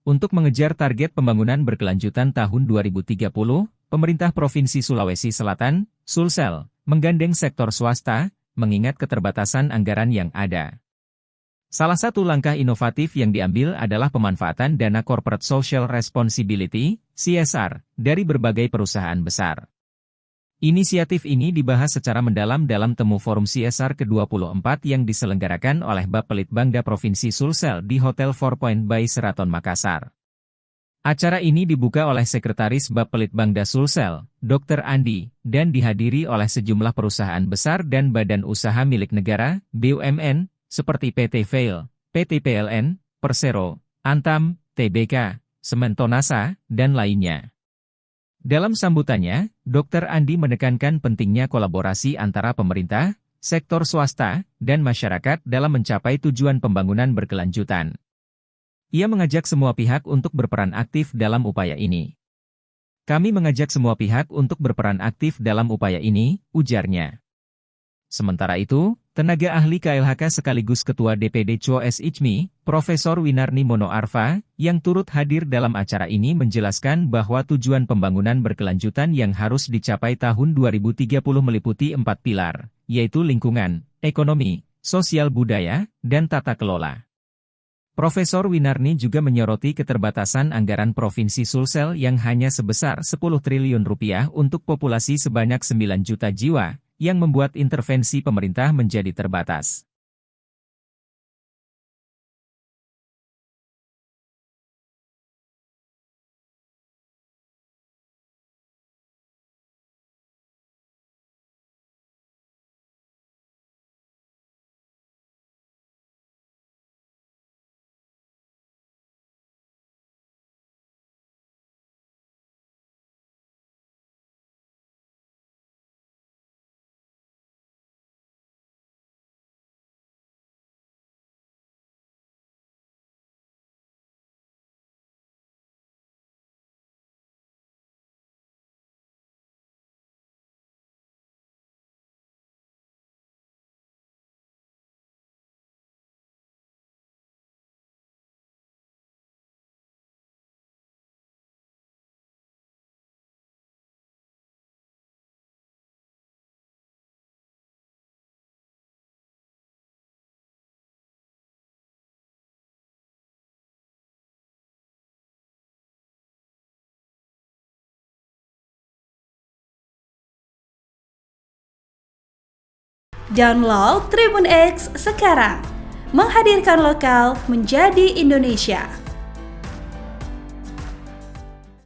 Untuk mengejar target pembangunan berkelanjutan tahun 2030, pemerintah Provinsi Sulawesi Selatan, Sulsel, menggandeng sektor swasta, mengingat keterbatasan anggaran yang ada. Salah satu langkah inovatif yang diambil adalah pemanfaatan dana Corporate Social Responsibility, CSR, dari berbagai perusahaan besar. Inisiatif ini dibahas secara mendalam dalam Temu Forum CSR ke-24 yang diselenggarakan oleh Bapelitbangda Provinsi Sulsel di Hotel 4 Point by Sheraton Makassar. Acara ini dibuka oleh Sekretaris Bapelitbangda Sulsel, Dr. Andi, dan dihadiri oleh sejumlah perusahaan besar dan badan usaha milik negara, BUMN, seperti PT Vail, PT PLN, Persero, Antam, TBK, Sementonasa, dan lainnya. Dalam sambutannya, Dr. Andi menekankan pentingnya kolaborasi antara pemerintah, sektor swasta, dan masyarakat dalam mencapai tujuan pembangunan berkelanjutan. Ia mengajak semua pihak untuk berperan aktif dalam upaya ini. Kami mengajak semua pihak untuk berperan aktif dalam upaya ini, ujarnya. Sementara itu, tenaga ahli KLHK sekaligus Ketua DPD COES ICMI, Profesor Winarni Mono Arfa, yang turut hadir dalam acara ini menjelaskan bahwa tujuan pembangunan berkelanjutan yang harus dicapai tahun 2030 meliputi 4 pilar, yaitu lingkungan, ekonomi, sosial budaya, dan tata kelola. Profesor Winarni juga menyoroti keterbatasan anggaran Provinsi Sulsel yang hanya sebesar 10 triliun rupiah untuk populasi sebanyak 9 juta jiwa, yang membuat intervensi pemerintah menjadi terbatas. Download Tribun X sekarang, menghadirkan lokal menjadi Indonesia.